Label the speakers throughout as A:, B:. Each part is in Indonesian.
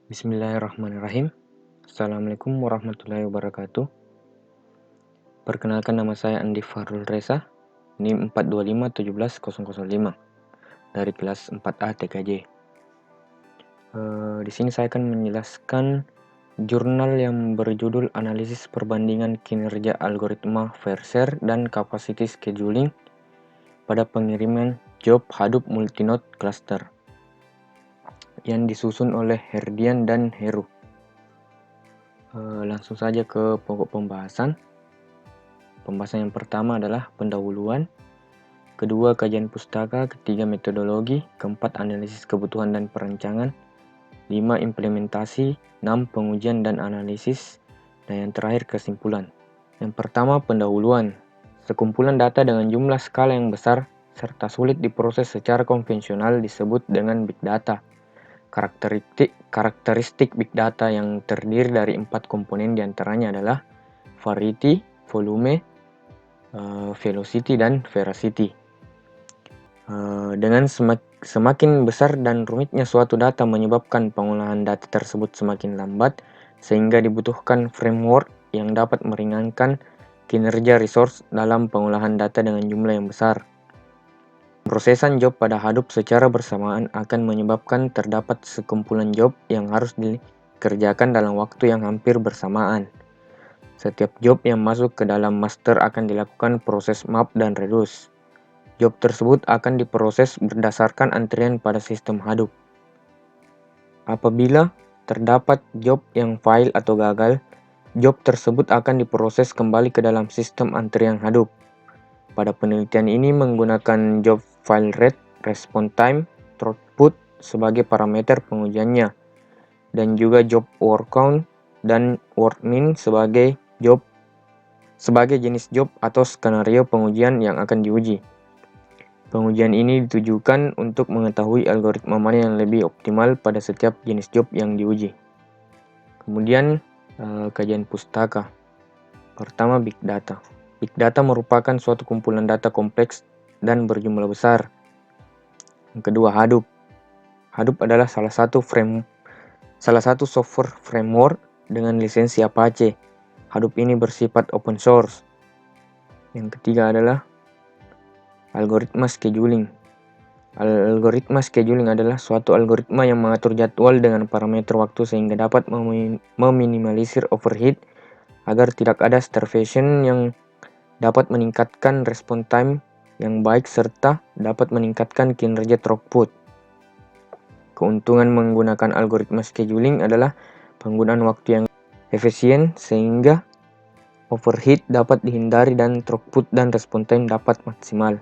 A: Bismillahirrahmanirrahim. Assalamualaikum warahmatullahi wabarakatuh. Perkenalkan, nama saya Andi Farul Reza, NIM 425170005 dari kelas 4A TKJ. Di sini saya akan menjelaskan jurnal yang berjudul Analisis Perbandingan Kinerja Algoritma Verser dan Capacity Scheduling pada pengiriman job Hadoop Multinode Cluster yang disusun oleh Herdian dan Heru. Langsung saja ke pokok pembahasan. Pembahasan yang pertama adalah pendahuluan, kedua kajian pustaka, ketiga metodologi, keempat analisis kebutuhan dan perancangan, 5 implementasi, 6 pengujian dan analisis, dan yang terakhir kesimpulan. Yang pertama, pendahuluan. Sekumpulan data dengan jumlah skala yang besar serta sulit diproses secara konvensional disebut dengan big data. Karakteristik big data yang terdiri dari 4 komponen diantaranya adalah variety, volume, velocity, dan veracity. Dengan semakin besar dan rumitnya suatu data menyebabkan pengolahan data tersebut semakin lambat, sehingga dibutuhkan framework yang dapat meringankan kinerja resource dalam pengolahan data dengan jumlah yang besar. Prosesan job pada Hadoop secara bersamaan akan menyebabkan terdapat sekumpulan job yang harus dikerjakan dalam waktu yang hampir bersamaan. Setiap job yang masuk ke dalam master akan dilakukan proses map dan reduce. Job tersebut akan diproses berdasarkan antrian pada sistem Hadoop. Apabila terdapat job yang fail atau gagal, job tersebut akan diproses kembali ke dalam sistem antrian Hadoop. Pada penelitian ini menggunakan job file rate, response time, throughput sebagai parameter pengujiannya, dan juga job work count dan work min sebagai jenis job atau skenario pengujian yang akan diuji. Pengujian ini ditujukan untuk mengetahui algoritma mana yang lebih optimal pada setiap jenis job yang diuji. Kemudian kajian pustaka. Pertama, big data. Big data merupakan suatu kumpulan data kompleks dan berjumlah besar. Yang kedua, Hadoop. Hadoop adalah salah satu software framework dengan lisensi Apache. Hadoop ini bersifat open source. Yang ketiga adalah algoritma scheduling. Algoritma scheduling adalah suatu algoritma yang mengatur jadwal dengan parameter waktu sehingga dapat meminimalisir overhead agar tidak ada starvation, yang dapat meningkatkan response time yang baik serta dapat meningkatkan kinerja throughput. Keuntungan menggunakan algoritma scheduling adalah penggunaan waktu yang efisien sehingga overhead dapat dihindari dan throughput dan response time dapat maksimal.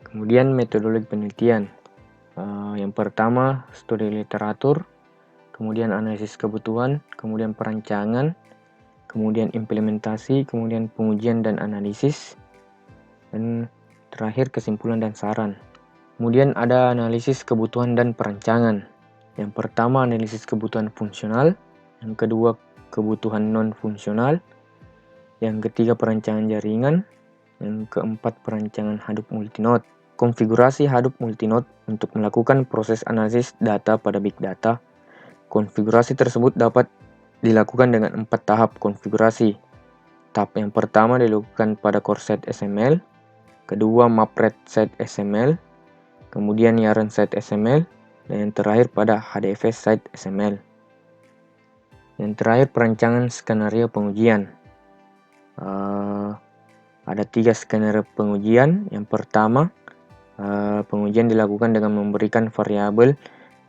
A: Kemudian metodologi penelitian. Yang pertama, studi literatur, kemudian analisis kebutuhan, kemudian perancangan, kemudian implementasi, kemudian pengujian dan analisis, dan terakhir kesimpulan dan saran. Kemudian ada analisis kebutuhan dan perancangan. Yang pertama, analisis kebutuhan fungsional, yang kedua kebutuhan non-fungsional, yang ketiga perancangan jaringan, yang keempat perancangan Hadoop Multinode. Konfigurasi Hadoop Multinode untuk melakukan proses analisis data pada big data. Konfigurasi tersebut dapat dilakukan dengan 4 tahap konfigurasi. Tahap yang pertama dilakukan pada core set XML, kedua mapred set XML, kemudian yarn set XML, dan yang terakhir pada HDFS set XML. Yang terakhir perancangan skenario pengujian. Ada 3 skenario pengujian. Yang pertama, pengujian dilakukan dengan memberikan variabel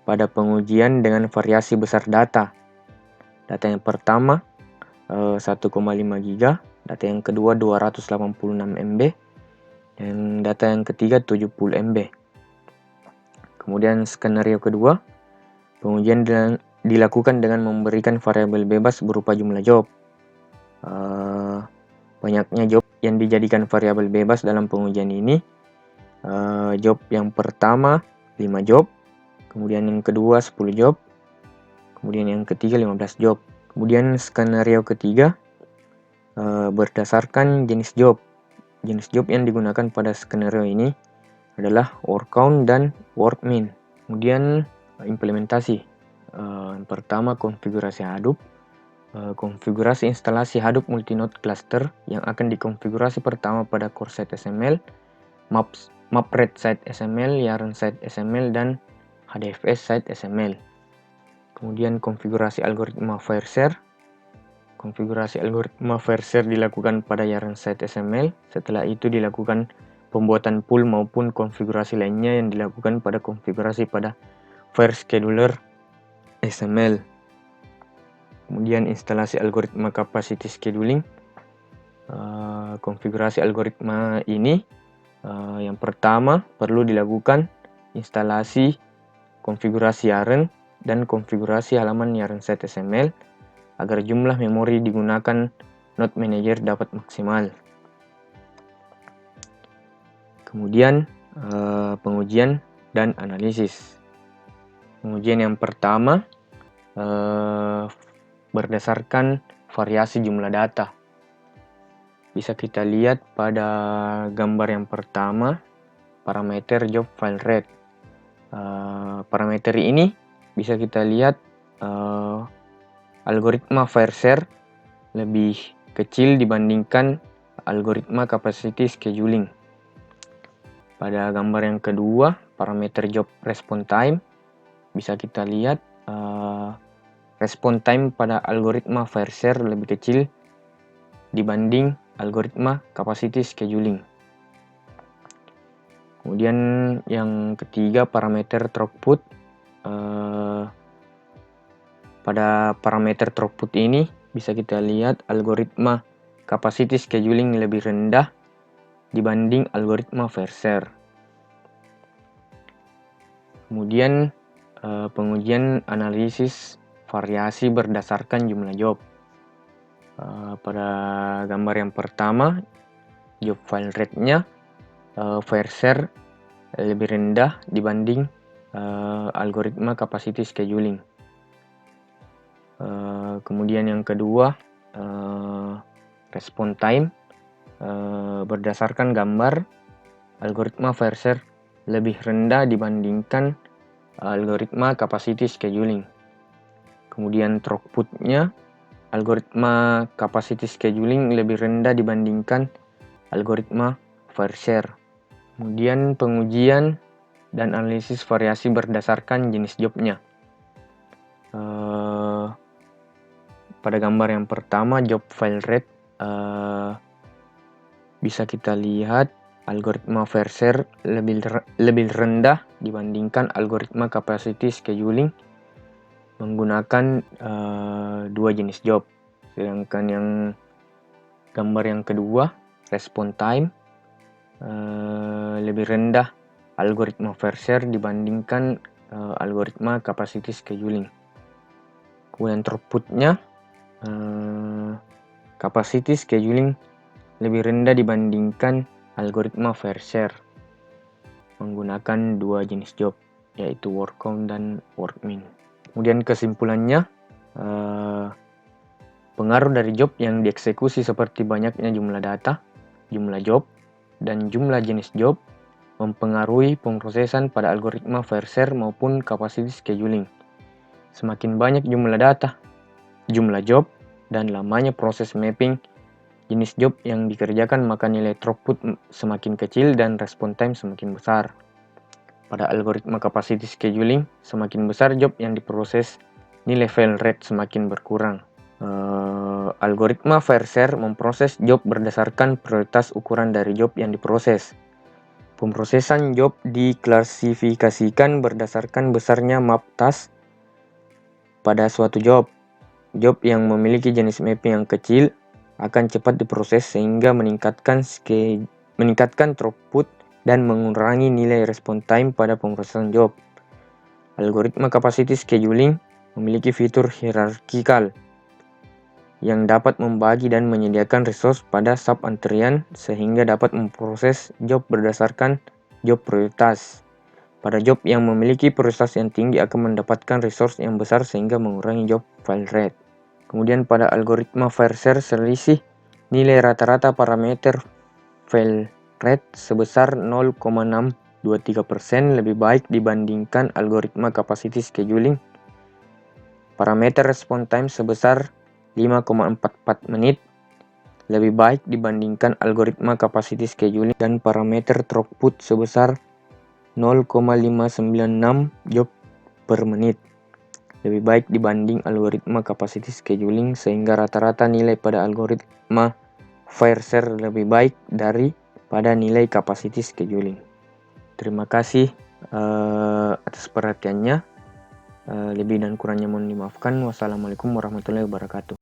A: pada pengujian dengan variasi besar data. Data yang pertama 1,5 GB, data yang kedua 286 MB, dan data yang ketiga 70 MB. Kemudian skenario kedua, pengujian dilakukan dengan memberikan variabel bebas berupa jumlah job. Banyaknya job yang dijadikan variabel bebas dalam pengujian ini. Job yang pertama 5 job, kemudian yang kedua 10 job, kemudian yang ketiga 15 job. Kemudian skenario ketiga berdasarkan jenis job. Jenis job yang digunakan pada skenario ini adalah work count dan work min. Kemudian implementasi. Yang pertama, konfigurasi Hadoop. Konfigurasi instalasi Hadoop multinode cluster yang akan dikonfigurasi pertama pada core site XML, map-red site XML, yarn site XML, dan HDFS site XML. Kemudian konfigurasi algoritma file share. Konfigurasi algoritma file share dilakukan pada yarn site XML. Setelah itu dilakukan pembuatan pool maupun konfigurasi lainnya yang dilakukan pada konfigurasi pada file scheduler XML. Kemudian instalasi algoritma capacity scheduling. Konfigurasi algoritma ini yang pertama perlu dilakukan instalasi konfigurasi yarn dan konfigurasi halaman yarn site XML agar jumlah memori digunakan node manager dapat maksimal. Kemudian pengujian dan analisis. Pengujian yang pertama berdasarkan variasi jumlah data. Bisa kita lihat pada gambar yang pertama, parameter job file rate. Parameter ini bisa kita lihat algoritma file share lebih kecil dibandingkan algoritma capacity scheduling. Pada gambar yang kedua, parameter job response time, bisa kita lihat respon time pada algoritma file share lebih kecil dibanding algoritma capacity scheduling. Kemudian yang ketiga, parameter throughput. Pada parameter throughput ini bisa kita lihat algoritma capacity scheduling lebih rendah dibanding algoritma file share. Kemudian pengujian analisis variasi berdasarkan jumlah job. Pada gambar yang pertama, job file rate-nya file share lebih rendah dibanding algoritma capacity scheduling. Kemudian yang kedua, respon time. Berdasarkan gambar, algoritma file share lebih rendah dibandingkan algoritma capacity scheduling. Kemudian throughput-nya, algoritma capacity scheduling lebih rendah dibandingkan algoritma file share. Kemudian pengujian dan analisis variasi berdasarkan jenis jobnya. Pada gambar yang pertama, job file rate, bisa kita lihat algoritma file share lebih rendah dibandingkan algoritma capacity scheduling menggunakan dua jenis job. Sedangkan yang gambar yang kedua, respon time, lebih rendah algoritma file share dibandingkan algoritma capacity scheduling. Kemudian throughput-nya, capacity scheduling lebih rendah dibandingkan algoritma file share menggunakan dua jenis job, yaitu work count dan work min. Kemudian kesimpulannya, pengaruh dari job yang dieksekusi seperti banyaknya jumlah data, jumlah job, dan jumlah jenis job mempengaruhi pemrosesan pada algoritma file share maupun capacity scheduling. Semakin banyak jumlah data, jumlah job, dan lamanya proses mapping jenis job yang dikerjakan, maka nilai throughput semakin kecil dan respon time semakin besar. Pada algoritma capacity scheduling, semakin besar job yang diproses, nilai fail rate semakin berkurang. Algoritma file share memproses job berdasarkan prioritas ukuran dari job yang diproses. Pemrosesan job diklasifikasikan berdasarkan besarnya map task pada suatu job. Job yang memiliki jenis mapping yang kecil akan cepat diproses sehingga meningkatkan throughput dan mengurangi nilai respon time pada pemrosesan job. Algoritma capacity scheduling memiliki fitur hierarkikal yang dapat membagi dan menyediakan resource pada sub-antrian sehingga dapat memproses job berdasarkan job prioritas. Pada job yang memiliki prioritas yang tinggi akan mendapatkan resource yang besar sehingga mengurangi job file rate. Kemudian pada algoritma file share, selisih nilai rata-rata parameter file rate sebesar 0,623% lebih baik dibandingkan algoritma capacity scheduling Parameter respon time sebesar 5,44 menit lebih baik dibandingkan algoritma capacity scheduling, dan parameter throughput sebesar 0,596 job per menit lebih baik dibanding algoritma capacity scheduling, sehingga rata-rata nilai pada algoritma FireShare lebih baik daripada nilai capacity scheduling. Terima kasih atas perhatiannya. Lebih dan kurangnya mohon dimaafkan. Wassalamualaikum warahmatullahi wabarakatuh.